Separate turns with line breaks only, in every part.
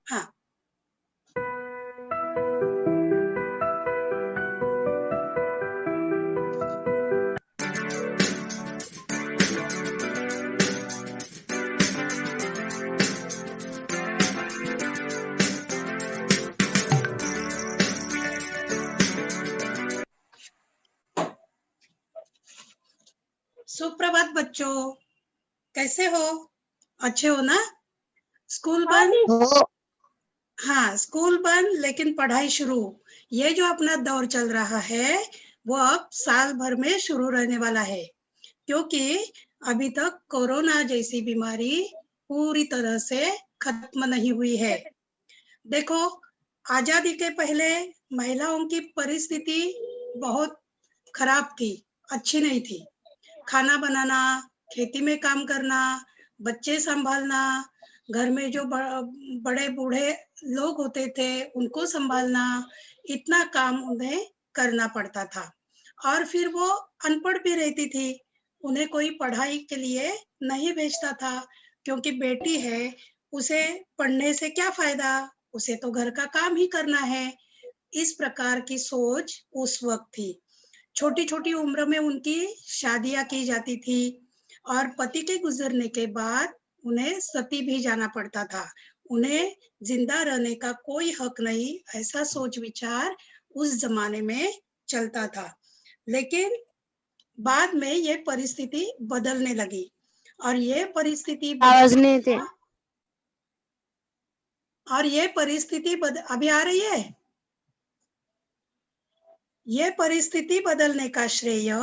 हाँ। सुप्रभात बच्चों, कैसे हो? अच्छे हो ना? स्कूल बंद? हाँ, स्कूल बंद लेकिन पढ़ाई शुरू। ये जो अपना दौर चल रहा है वो अब साल भर में शुरू रहने वाला है, क्योंकि अभी तक कोरोना जैसी बीमारी पूरी तरह से खत्म नहीं हुई है। देखो, आजादी के पहले महिलाओं की परिस्थिति बहुत खराब थी, अच्छी नहीं थी। खाना बनाना, खेती में काम करना, बच्चे संभालना, घर में जो बड़े बूढ़े लोग होते थे उनको संभालना, इतना काम उन्हें करना पड़ता था। और फिर वो अनपढ़ भी रहती थी, उन्हें कोई पढ़ाई के लिए नहीं भेजता था, क्योंकि बेटी है, उसे पढ़ने से क्या फायदा, उसे तो घर का काम ही करना है। इस प्रकार की सोच उस वक्त थी। छोटी-छोटी उम्र में उनकी शादियां की जाती थी और पति के गुजरने के बाद उन्हें सती भी जाना पड़ता था। उन्हें जिंदा रहने का कोई हक नहीं, ऐसा सोच विचार उस जमाने में चलता था। लेकिन बाद में ये परिस्थिति बदलने लगी और ये परिस्थिति
आवाज नहीं थे।
और ये परिस्थिति अभी आ रही है। ये परिस्थिति बदलने का श्रेय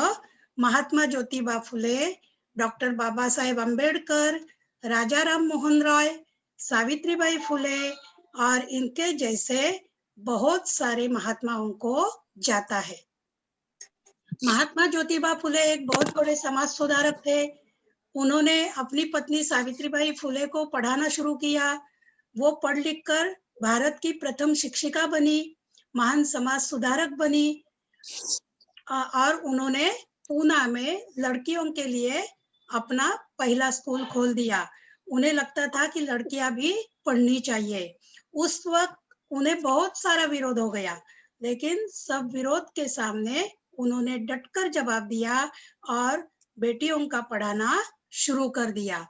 महात्मा ज्योतिबा फुले, डॉक्टर बाबा साहेब अम्बेडकर, राजा राम मोहन रॉय, सावित्रीबाई फुले और इनके जैसे बहुत सारे महात्माओं को जाता है। महात्मा ज्योतिबा फुले एक बहुत बड़े समाज सुधारक थे। उन्होंने अपनी पत्नी सावित्रीबाई फुले को पढ़ाना शुरू किया। वो पढ़ लिख कर भारत की प्रथम शिक्षिका बनी, महान समाज सुधारक बनी और उन्होंने पूना में लड़कियों के लिए अपना पहला स्कूल खोल दिया। उन्हें लगता था कि लड़कियां भी पढ़नी चाहिए। उस वक्त उन्हें बहुत सारा विरोध हो गया, लेकिन सब विरोध के सामने उन्होंने डटकर जवाब दिया और बेटियों का पढ़ाना शुरू कर दिया।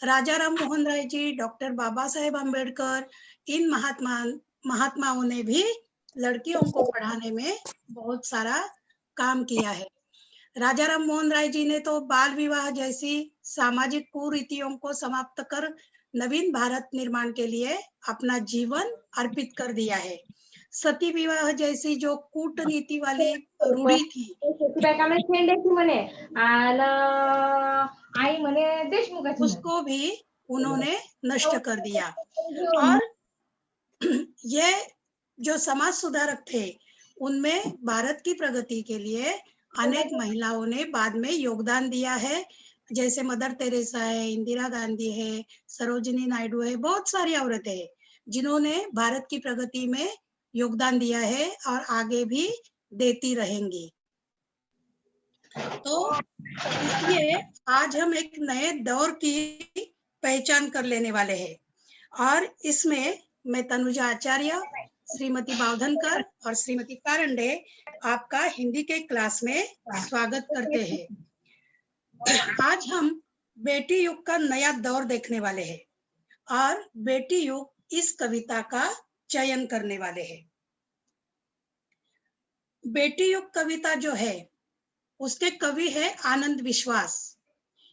राजा राम मोहन राय जी, डॉक्टर बाबा साहेब अम्बेडकर, इन महात्माओं ने भी लड़कियों को पढ़ाने में बहुत सारा काम किया है। राजा राम मोहन राय जी ने तो बाल विवाह जैसी सामाजिक कुरीतियों को समाप्त कर नवीन भारत निर्माण के लिए अपना जीवन अर्पित कर दिया है। सती विवाह जैसी जो कूटनीति वाली रूढ़ी थी, उसको भी उन्होंने नष्ट कर दिया। और ये जो समाज सुधारक थे, उनमें भारत की प्रगति के लिए अनेक महिलाओं ने बाद में योगदान दिया है, जैसे मदर तेरेसा है, इंदिरा गांधी है, सरोजिनी नायडू है, बहुत सारी औरतें हैं जिन्होंने भारत की प्रगति में योगदान दिया है और आगे भी देती रहेंगी। तो इसलिए आज हम एक नए दौर की पहचान कर लेने वाले हैं और इसमें मैं तनुजा आचार्य, श्रीमती बावधनकर और श्रीमती कारंडे आपका हिंदी के क्लास में स्वागत करते हैं। आज हम बेटी युग का नया दौर देखने वाले हैं और बेटी युग इस कविता का चयन करने वाले हैं। बेटी युग कविता जो है उसके कवि है आनंद विश्वास।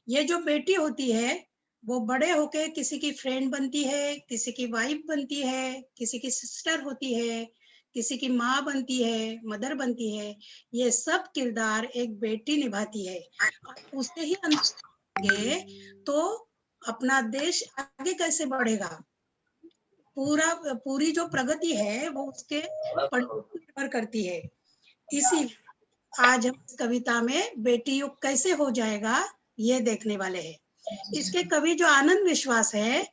ये जो बेटी होती है वो बड़े होके किसी की फ्रेंड बनती है, किसी की वाइफ बनती है, किसी की सिस्टर होती है, किसी की माँ बनती है, मदर बनती है। ये सब किरदार एक बेटी निभाती है। उससे ही आगे तो अपना देश आगे कैसे बढ़ेगा, पूरी जो प्रगति है वो उसके पर निर्भर करती है। इसीलिए आज हम इस कविता में बेटी युग कैसे हो जाएगा ये देखने वाले हैं। इसके कवि जो आनंद विश्वास है,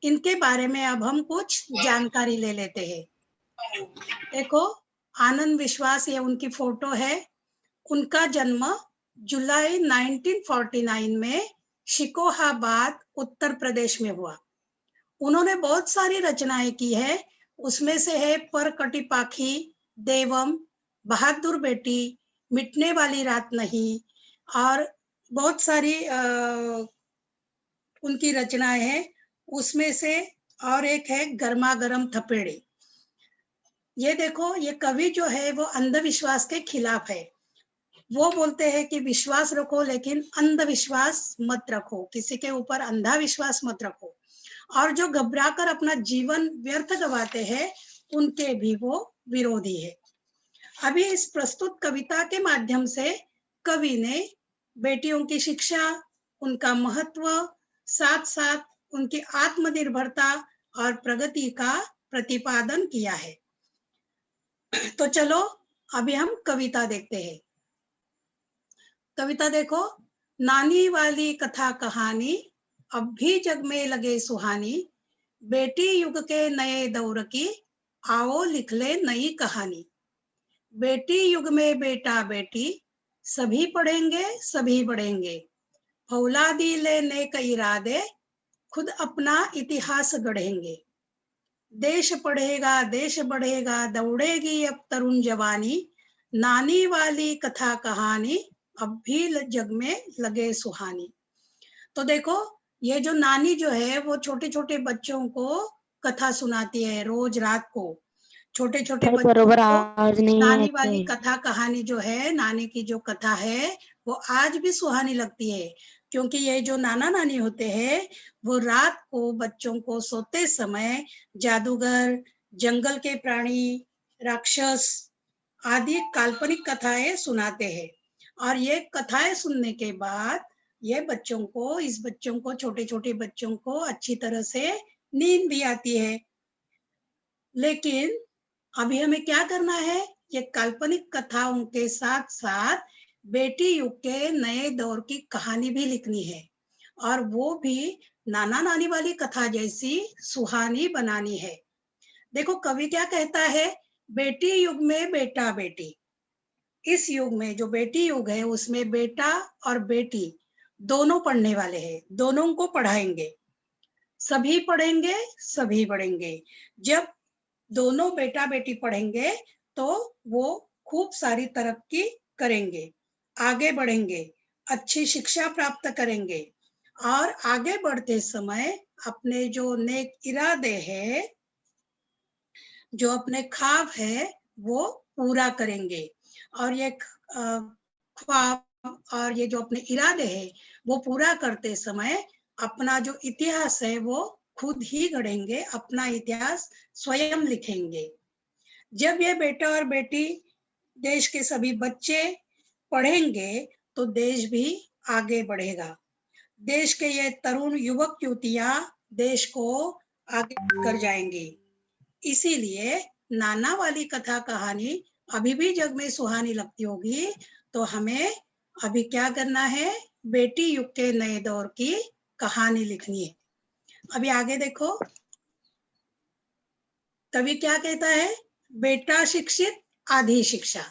इनके बारे में अब हम कुछ जानकारी ले लेते हैं। देखो, आनंद विश्वास, ये उनकी फोटो है। उनका जन्म जुलाई 1949 में शिकोहाबाद उत्तर प्रदेश में हुआ। उन्होंने बहुत सारी रचनाएं की है, उसमें से है पर कटी पाखी, देवम, बहादुर बेटी, मिटने वाली रात नहीं, और बहुत सारी उनकी रचनाएं हैं। उसमें से और एक है गर्मा गर्म थपेड़े। ये देखो, ये कवि जो है वो अंधविश्वास के खिलाफ है। वो बोलते हैं कि विश्वास रखो लेकिन अंधविश्वास मत रखो, किसी के ऊपर अंधा विश्वास मत रखो। और जो घबराकर अपना जीवन व्यर्थ गवाते हैं उनके भी वो विरोधी है। अभी इस प्रस्तुत कविता के माध्यम से कवि ने बेटियों की शिक्षा, उनका महत्व, साथ साथ उनकी आत्मनिर्भरता और प्रगति का प्रतिपादन किया है। तो चलो अभी हम कविता देखते हैं। कविता देखो, नानी वाली कथा कहानी अब भी जग में लगे सुहानी, बेटी युग के नए दौर की आओ लिख ले नई कहानी। बेटी युग में बेटा बेटी सभी पढ़ेंगे सभी बढ़ेंगे, औलादी ले नेक इरादे खुद अपना इतिहास गढ़ेंगे। देश पढ़ेगा देश बढ़ेगा दौड़ेगी अब तरुण जवानी, नानी वाली कथा कहानी अब भी जग में लगे सुहानी। तो देखो, ये जो नानी जो है वो छोटे छोटे बच्चों को कथा सुनाती है रोज रात को। छोटे छोटे बच्चों को नानी वाली कथा कहानी जो है, नानी की जो कथा है वो आज भी सुहानी लगती है, क्योंकि ये जो नाना नानी होते हैं वो रात को बच्चों को सोते समय जादूगर, जंगल के प्राणी, राक्षस आदि काल्पनिक कथाएं सुनाते हैं। और ये कथाएं सुनने के बाद ये बच्चों को छोटे छोटे बच्चों को अच्छी तरह से नींद भी आती है। लेकिन अभी हमें क्या करना है, ये काल्पनिक कथाओं के साथ साथ बेटी युग के नए दौर की कहानी भी लिखनी है, और वो भी नाना नानी वाली कथा जैसी सुहानी बनानी है। देखो कवि क्या कहता है, बेटी युग में बेटा बेटी। इस युग में जो बेटी युग है उसमें बेटा और बेटी दोनों पढ़ने वाले हैं, दोनों को पढ़ाएंगे, सभी पढ़ेंगे सभी बढ़ेंगे। जब दोनों बेटा बेटी पढ़ेंगे तो वो खूब सारी तरक्की करेंगे, आगे बढ़ेंगे, अच्छी शिक्षा प्राप्त करेंगे, और आगे बढ़ते समय अपने जो नेक इरादे हैं, जो अपने ख्वाब है वो पूरा करेंगे। और ये ख्वाब और ये जो अपने इरादे हैं वो पूरा करते समय अपना जो इतिहास है वो खुद ही गढ़ेंगे, अपना इतिहास स्वयं लिखेंगे। जब ये बेटा और बेटी, देश के सभी बच्चे पढ़ेंगे तो देश भी आगे बढ़ेगा। देश के ये तरुण युवक युवतियां देश को आगे कर जाएंगे। इसीलिए नाना वाली कथा कहानी अभी भी जग में सुहानी लगती होगी, तो हमें अभी क्या करना है, बेटी युग के नए दौर की कहानी लिखनी है। अभी आगे देखो, कवि क्या कहता है, बेटा शिक्षित आधी शिक्षा,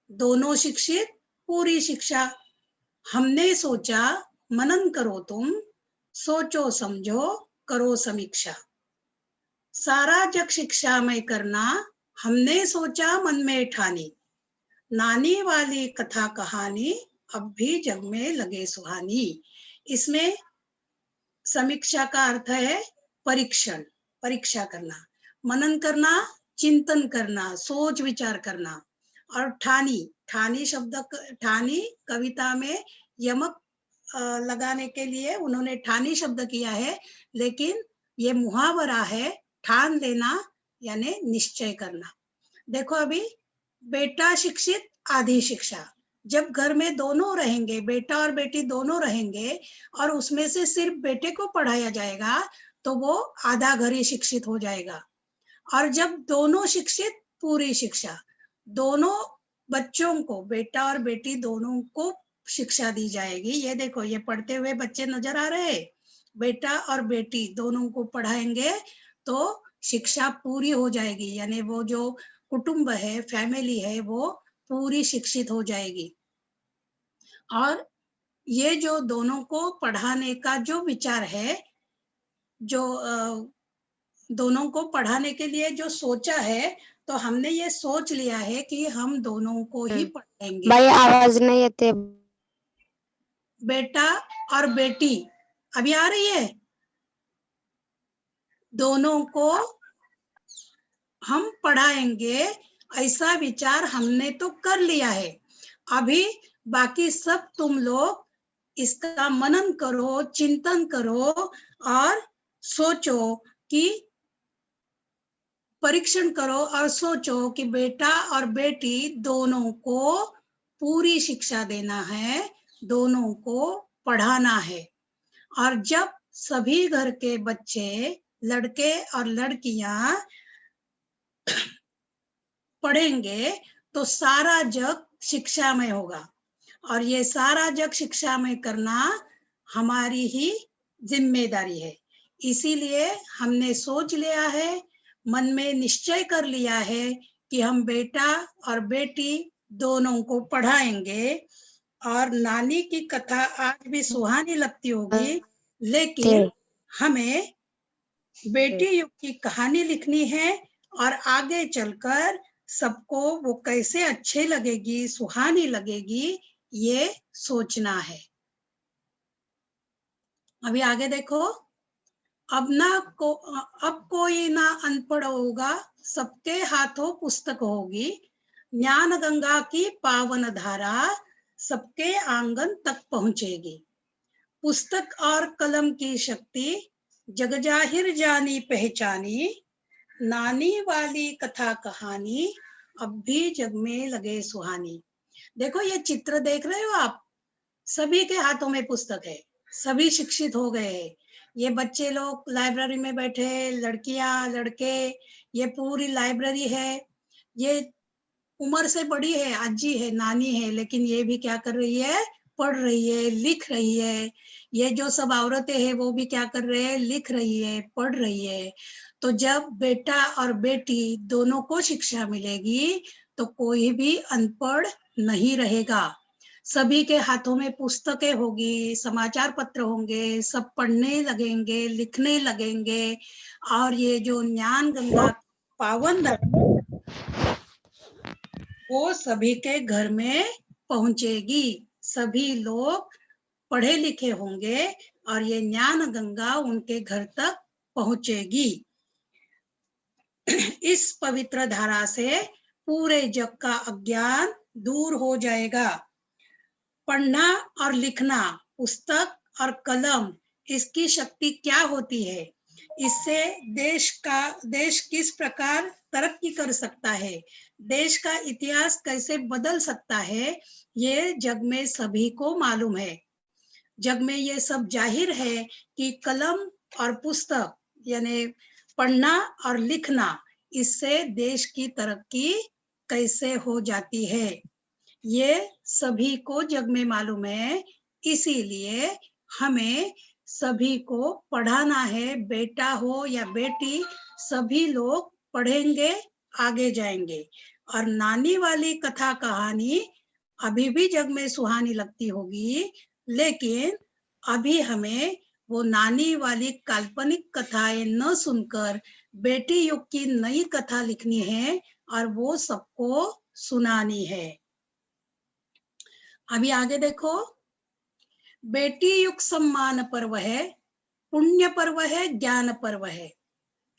दोनों शिक्षित पूरी शिक्षा। हमने सोचा मनन करो तुम, सोचो समझो करो समीक्षा। सारा जग शिक्षा में करना, हमने सोचा मन में ठानी, नानी वाली कथा कहानी अब भी जग में लगे सुहानी। इसमें समीक्षा का अर्थ है परीक्षण, परीक्षा करना, मनन करना, चिंतन करना, सोच विचार करना। और ठानी, ठानी शब्द, ठानी कविता में यमक लगाने के लिए उन्होंने ठानी शब्द किया है, लेकिन ये मुहावरा है ठान लेना यानी निश्चय करना। देखो अभी, बेटा शिक्षित आधी शिक्षा। जब घर में दोनों रहेंगे, बेटा और बेटी दोनों रहेंगे, और उसमें से सिर्फ बेटे को पढ़ाया जाएगा तो वो आधा घर ही शिक्षित हो जाएगा। और जब दोनों शिक्षित पूरी शिक्षा, दोनों बच्चों को, बेटा और बेटी दोनों को शिक्षा दी जाएगी। ये देखो, ये पढ़ते हुए बच्चे नजर आ रहे हैं, बेटा और बेटी दोनों को पढ़ाएंगे तो शिक्षा पूरी हो जाएगी, यानी वो जो कुटुंब है, फैमिली है, वो पूरी शिक्षित हो जाएगी। और ये जो दोनों को पढ़ाने का जो विचार है, जो दोनों को पढ़ाने के लिए जो सोचा है, तो हमने ये सोच लिया है कि हम दोनों को ही पढ़ाएंगे।
बाई आवाज नहीं येते।
बेटा और बेटी अभी आ रही है, दोनों को हम पढ़ाएंगे, ऐसा विचार हमने तो कर लिया है। अभी बाकी सब तुम लोग इसका मनन करो, चिंतन करो और सोचो कि परीक्षण करो और सोचो कि बेटा और बेटी दोनों को पूरी शिक्षा देना है, दोनों को पढ़ाना है। और जब सभी घर के बच्चे, लड़के और लड़कियां पढ़ेंगे तो सारा जग शिक्षा में होगा, और ये सारा जग शिक्षा में करना हमारी ही जिम्मेदारी है। इसीलिए हमने सोच लिया है, मन में निश्चय कर लिया है कि हम बेटा और बेटी दोनों को पढ़ाएंगे। और नानी की कथा आज भी सुहानी लगती होगी, लेकिन हमें बेटी युग की कहानी लिखनी है और आगे चलकर सबको वो कैसे अच्छे लगेगी, सुहानी लगेगी, ये सोचना है। अभी आगे देखो, अब कोई ना अनपढ़ होगा, सबके हाथों पुस्तक होगी, ज्ञान गंगा की पावन धारा सबके आंगन तक पहुंचेगी। पुस्तक और कलम की शक्ति जग जाहिर जानी पहचानी, नानी वाली कथा कहानी अब भी जग में लगे सुहानी। देखो ये चित्र देख रहे हो आप, सभी के हाथों में पुस्तक है, सभी शिक्षित हो गए हैं। ये बच्चे लोग लाइब्रेरी में बैठे, लड़कियां लड़के, ये पूरी लाइब्रेरी है। ये उम्र से बड़ी है, अज्जी है, नानी है, लेकिन ये भी क्या कर रही है, पढ़ रही है, लिख रही है। ये जो सब औरतें हैं वो भी क्या कर रहे हैं, लिख रही है, पढ़ रही है। तो जब बेटा और बेटी दोनों को शिक्षा मिलेगी तो कोई भी अनपढ़ नहीं रहेगा। सभी के हाथों में पुस्तकें होगी, समाचार पत्र होंगे, सब पढ़ने लगेंगे, लिखने लगेंगे। और ये जो ज्ञान गंगा पावन वो सभी के घर में पहुंचेगी। सभी लोग पढ़े लिखे होंगे और ये ज्ञान गंगा उनके घर तक पहुंचेगी। इस पवित्र धारा से पूरे जग का अज्ञान दूर हो जाएगा। पढ़ना और लिखना, पुस्तक और कलम, इसकी शक्ति क्या होती है, इससे देश किस प्रकार तरक्की कर सकता है, देश का इतिहास कैसे बदल सकता है, ये जग में सभी को मालूम है। जग में ये सब जाहिर है कि कलम और पुस्तक यानी पढ़ना और लिखना, इससे देश की तरक्की कैसे हो जाती है, ये सभी को जग में मालूम है। इसीलिए हमें सभी को पढ़ाना है, बेटा हो या बेटी, सभी लोग पढ़ेंगे, आगे जाएंगे। और नानी वाली कथा कहानी अभी भी जग में सुहानी लगती होगी, लेकिन अभी हमें वो नानी वाली काल्पनिक कथाएं न सुनकर बेटी युग की नई कथा लिखनी है और वो सबको सुनानी है। अभी आगे देखो, बेटी युग सम्मान पर्व है, पुण्य पर्व है, ज्ञान पर्व है,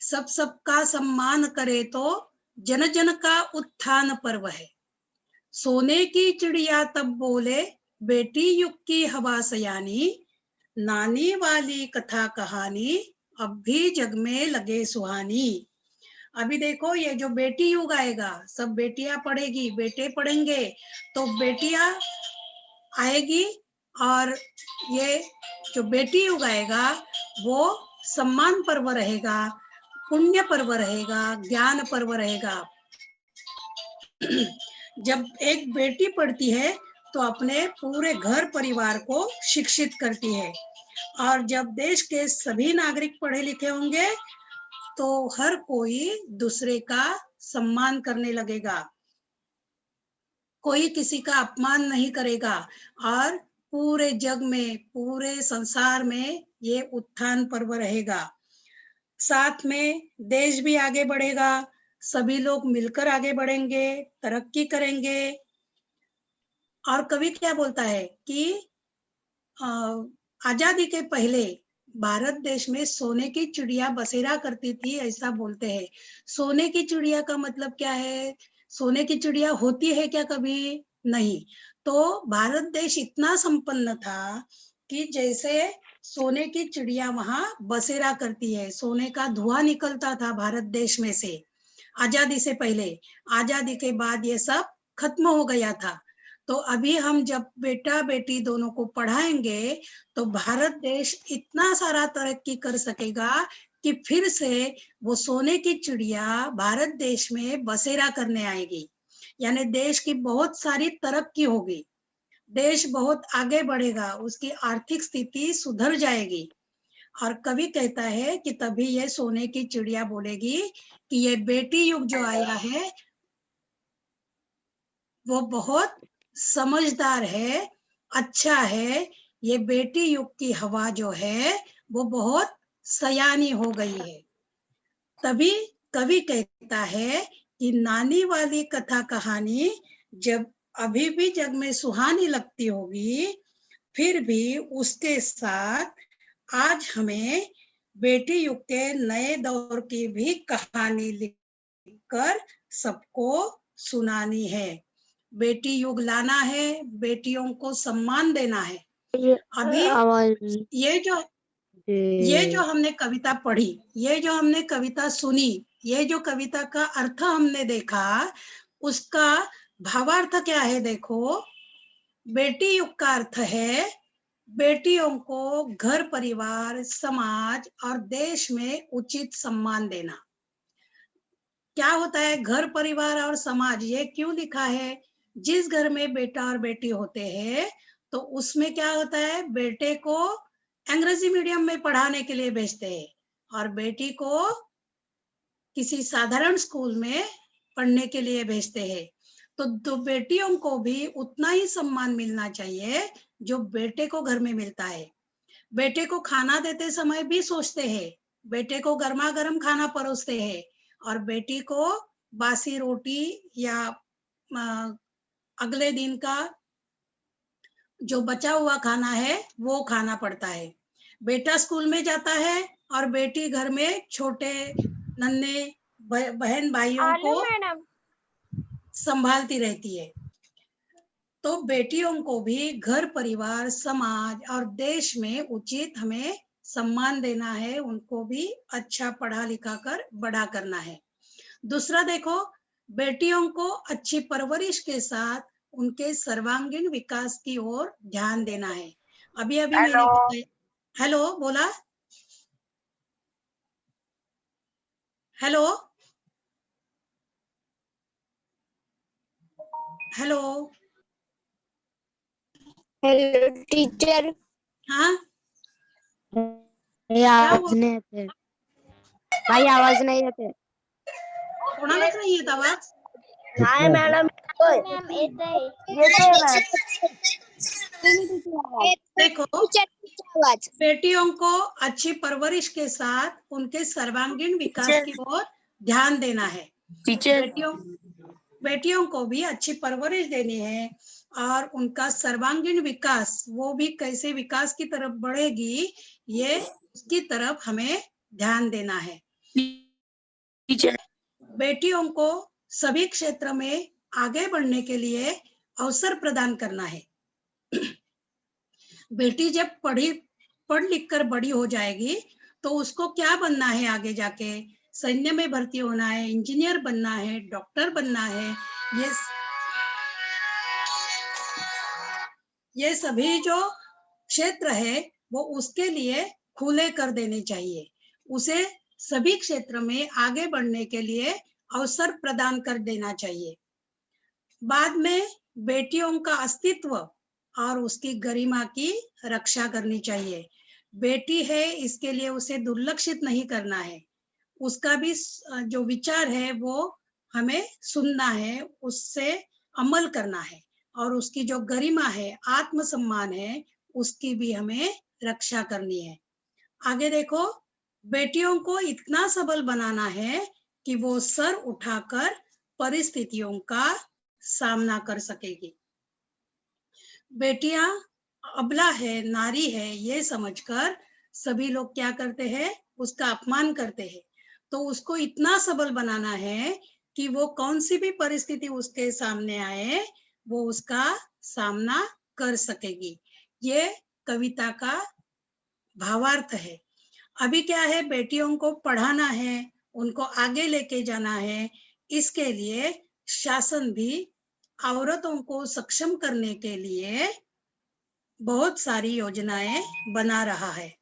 सब सबका सम्मान करे तो जन जन का उत्थान पर्व है। सोने की चिड़िया तब बोले, बेटी युग की हवा सयानी, नानी वाली कथा कहानी अब भी जग में लगे सुहानी। अभी देखो ये जो बेटी युग आएगा, सब बेटियां पढ़ेगी, बेटे पढ़ेंगे, तो बेटियां आएगी और ये जो बेटी युग आएगा वो सम्मान पर्व रहेगा, पुण्य पर्व रहेगा, ज्ञान पर्व रहेगा। जब एक बेटी पढ़ती है तो अपने पूरे घर परिवार को शिक्षित करती है, और जब देश के सभी नागरिक पढ़े लिखे होंगे तो हर कोई दूसरे का सम्मान करने लगेगा, कोई किसी का अपमान नहीं करेगा। और पूरे जग में, पूरे संसार में ये उत्थान पर्व रहेगा। साथ में देश भी आगे बढ़ेगा, सभी लोग मिलकर आगे बढ़ेंगे, तरक्की करेंगे। और कवि क्या बोलता है कि अ, आजादी के पहले भारत देश में सोने की चिड़िया बसेरा करती थी, ऐसा बोलते हैं। सोने की चिड़िया का मतलब क्या है? सोने की चिड़िया होती है क्या कभी? नहीं। तो भारत देश इतना संपन्न था कि जैसे सोने की चिड़िया वहां बसेरा करती है, सोने का धुआं निकलता था भारत देश में से आजादी से पहले। आजादी के बाद ये सब खत्म हो गया था। तो अभी हम जब बेटा बेटी दोनों को पढ़ाएंगे तो भारत देश इतना सारा तरक्की कर सकेगा कि फिर से वो सोने की चिड़िया भारत देश में बसेरा करने आएगी। यानी देश की बहुत सारी तरक्की होगी, देश बहुत आगे बढ़ेगा, उसकी आर्थिक स्थिति सुधर जाएगी। और कवि कहता है कि तभी ये सोने की चिड़िया बोलेगी कि ये बेटी युग जो आया है वो बहुत समझदार है, अच्छा है। ये बेटी युग की हवा जो है वो बहुत सयानी हो गई है। तभी कवि कहता है कि नानी वाली कथा कहानी जब अभी भी जग में सुहानी लगती होगी, फिर भी उसके साथ आज हमें बेटी युग के नए दौर की भी कहानी लिखकर सबको सुनानी है। बेटी युग लाना है, बेटियों को सम्मान देना है। अभी ये जो हमने कविता पढ़ी, ये जो हमने कविता सुनी, ये जो कविता का अर्थ हमने देखा, उसका भावार्थ क्या है? देखो, बेटी युग का अर्थ है बेटियों को घर परिवार समाज और देश में उचित सम्मान देना। क्या होता है घर परिवार और समाज, ये क्यों लिखा है? जिस घर में बेटा और बेटी होते हैं तो उसमें क्या होता है, बेटे को अंग्रेजी मीडियम में पढ़ाने के लिए भेजते हैं और बेटी को किसी साधारण स्कूल में पढ़ने के लिए भेजते हैं। तो दो बेटियों को भी उतना ही सम्मान मिलना चाहिए जो बेटे को घर में मिलता है। बेटे को खाना देते समय भी सोचते हैं, बेटे को गर्मा गर्म खाना परोसते हैं और बेटी को बासी रोटी या अगले दिन का जो बचा हुआ खाना है वो खाना पड़ता है। बेटा स्कूल में जाता है और बेटी घर में छोटे नन्हे बहन भाइयों को संभालती रहती है। तो बेटियों को भी घर परिवार समाज और देश में उचित हमें सम्मान देना है, उनको भी अच्छा पढ़ा लिखा कर बड़ा करना है। दूसरा देखो, बेटियों को अच्छी परवरिश के साथ उनके सर्वांगीण विकास की ओर ध्यान देना है। अभी अभी मैंने बताया। हेलो बोला, हेलो हेलो।
Hello teacher.
हाँ
आवाज नहीं आते भाई, आवाज नहीं आते।
कोणालाच नाही येत आवाज।
हाँ मैडम,
देखो, बेटियों को अच्छी परवरिश के साथ उनके सर्वांगीण विकास की ओर ध्यान देना है। बेटियों को भी अच्छी परवरिश देनी है और उनका सर्वांगीण विकास, वो भी कैसे विकास की तरफ बढ़ेगी, ये उसकी तरफ हमें ध्यान देना है। बेटियों को सभी क्षेत्र में आगे बढ़ने के लिए अवसर प्रदान करना है। बेटी जब पढ़ लिख कर बड़ी हो जाएगी तो उसको क्या बनना है आगे जाके? सैन्य में भर्ती होना है, इंजीनियर बनना है, डॉक्टर बनना है। ये सभी जो क्षेत्र है वो उसके लिए खुले कर देने चाहिए। उसे सभी क्षेत्र में आगे बढ़ने के लिए अवसर प्रदान कर देना चाहिए। बाद में बेटियों का अस्तित्व और उसकी गरिमा की रक्षा करनी चाहिए। बेटी है इसके लिए उसे दुर्लक्षित नहीं करना है, उसका भी जो विचार है वो हमें सुनना है, उससे अमल करना है और उसकी जो गरिमा है, आत्मसम्मान है, उसकी भी हमें रक्षा करनी है। आगे देखो, बेटियों को इतना सबल बनाना है कि वो सर उठाकर परिस्थितियों का सामना कर सकेगी। बेटियां अबला है, नारी है, ये समझकर सभी लोग क्या करते हैं, उसका अपमान करते हैं। तो उसको इतना सबल बनाना है कि वो कौन सी भी परिस्थिति उसके सामने आए, वो उसका सामना कर सकेगी। ये कविता का भावार्थ है। अभी क्या है, बेटियों को पढ़ाना है, उनको आगे लेके जाना है। इसके लिए शासन भी औरतों को सक्षम करने के लिए बहुत सारी योजनाएं बना रहा है।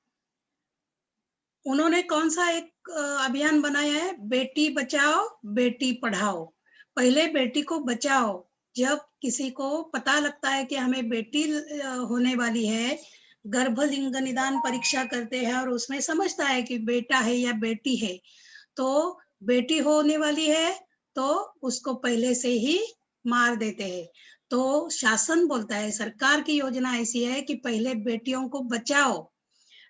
उन्होंने कौन सा एक अभियान बनाया है, बेटी बचाओ बेटी पढ़ाओ। पहले बेटी को बचाओ। जब किसी को पता लगता है कि हमें बेटी होने वाली है, गर्भलिंग निदान परीक्षा करते हैं और उसमें समझता है कि बेटा है या बेटी है, तो बेटी होने वाली है तो उसको पहले से ही मार देते हैं। तो शासन बोलता है, सरकार की योजना ऐसी है कि पहले बेटियों को बचाओ।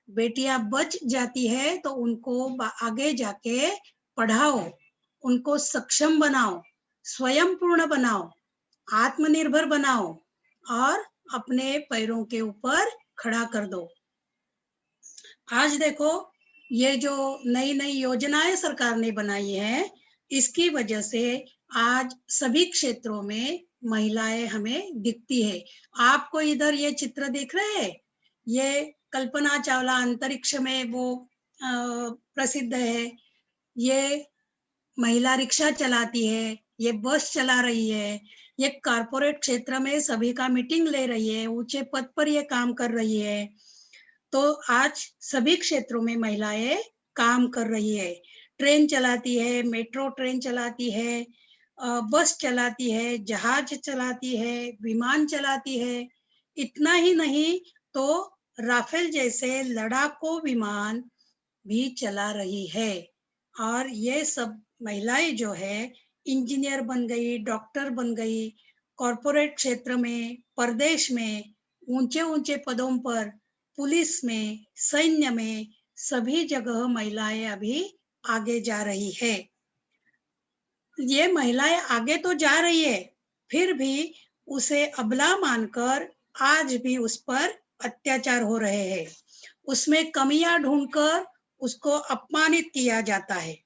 बेटियां बच जाती है तो उनको आगे जाके पढ़ाओ, उनको सक्षम बनाओ, स्वयं पूर्ण बनाओ, आत्मनिर्भर बनाओ और अपने पैरों के ऊपर खड़ा कर दो। आज देखो, ये जो नई नई योजनाएं सरकार ने बनाई है, इसकी वजह से आज सभी क्षेत्रों में महिलाएं हमें दिखती है। आपको इधर ये चित्र दिख रहे हैं, ये कल्पना चावला अंतरिक्ष में वो प्रसिद्ध है। ये महिला रिक्शा चलाती है, ये बस चला रही है, ये कारपोरेट क्षेत्र में सभी का मीटिंग ले रही है, ऊंचे पद पर ये काम कर रही है। तो आज सभी क्षेत्रों में महिलाएं काम कर रही है। ट्रेन चलाती है, मेट्रो ट्रेन चलाती है, बस चलाती है, जहाज चलाती है, विमान चलाती है। इतना ही नहीं तो राफेल जैसे लड़ाकू विमान भी चला रही है। और ये सब महिलाएं जो है, इंजीनियर बन गई, डॉक्टर बन गई, कॉरपोरेट क्षेत्र में, प्रदेश में ऊंचे ऊंचे पदों पर, पुलिस में, सैन्य में, सभी जगह महिलाएं अभी आगे जा रही है। ये महिलाएं आगे तो जा रही है, फिर भी उसे अबला मानकर आज भी उस पर अत्याचार हो रहे हैं। उसमें कमियां ढूंढकर उसको अपमानित किया जाता है।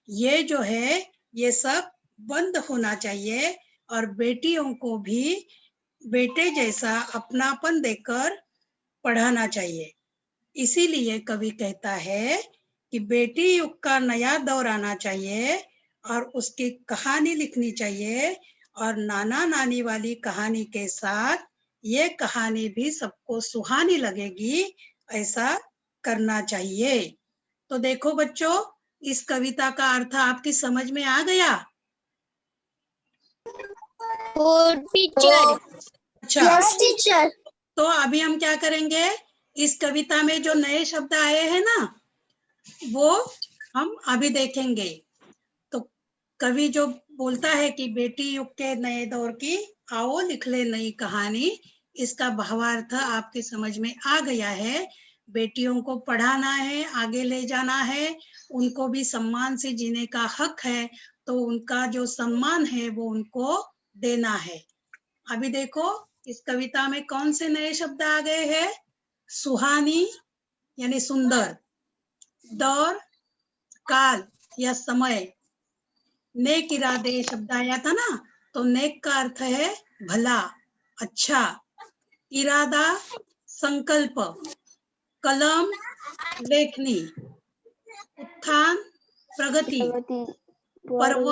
ये जो है, ये सब बंद होना चाहिए और बेटियों को भी बेटे जैसा अपनापन देकर पढ़ाना चाहिए। इसीलिए कवि कहता है कि बेटी युग का नया दौर आना चाहिए और उसकी कहानी लिखनी चाहिए, और नाना नानी वाली कहानी के साथ ये कहानी भी सबको सुहानी लगेगी, ऐसा करना चाहिए। तो देखो बच्चों, इस कविता का अर्थ आपकी समझ में आ गया?
टीचर।
अच्छा,
यस टीचर।
तो अभी हम क्या करेंगे, इस कविता में जो नए शब्द आए हैं ना, वो हम अभी देखेंगे। तो कवि जो बोलता है कि बेटी युग के नए दौर की आओ लिख ले नई कहानी, इसका भावार्थ आपकी समझ में आ गया है। बेटियों को पढ़ाना है, आगे ले जाना है, उनको भी सम्मान से जीने का हक है, तो उनका जो सम्मान है वो उनको देना है। अभी देखो, इस कविता में कौन से नए शब्द आ गए हैं? सुहानी यानी सुंदर, दौर काल या समय, नेक इरादे शब्द आया था ना, तो नेक का अर्थ है भला, अच्छा, इरादा संकल्प, कलम लेखनी, उत्थान प्रगति, पर्व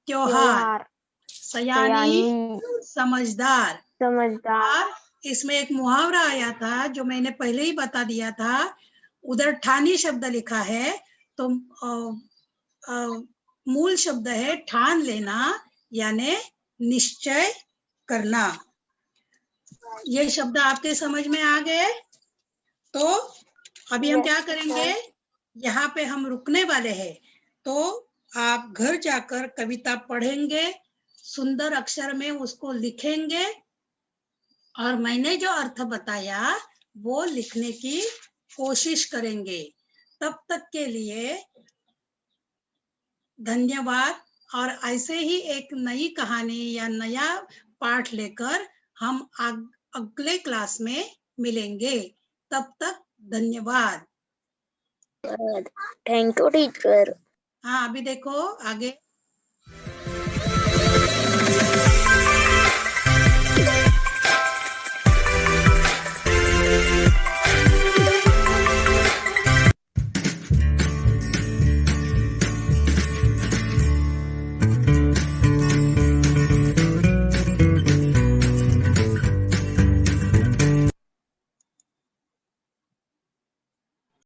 त्योहार, सयानी समझदार। और इसमें एक मुहावरा आया था जो मैंने पहले ही बता दिया था, उधर ठानी शब्द लिखा है, तो मूल शब्द है ठान लेना यानी निश्चय करना। ये शब्द आपके समझ में आ गए? तो अभी हम क्या करेंगे, यहाँ पे हम रुकने वाले हैं। तो आप घर जाकर कविता पढ़ेंगे, सुंदर अक्षर में उसको लिखेंगे, और मैंने जो अर्थ बताया वो लिखने की कोशिश करेंगे। तब तक के लिए धन्यवाद। और ऐसे ही एक नई कहानी या नया पाठ लेकर हम अगले क्लास में मिलेंगे। तब तक धन्यवाद।
Thank you teacher.
हाँ, अभी देखो आगे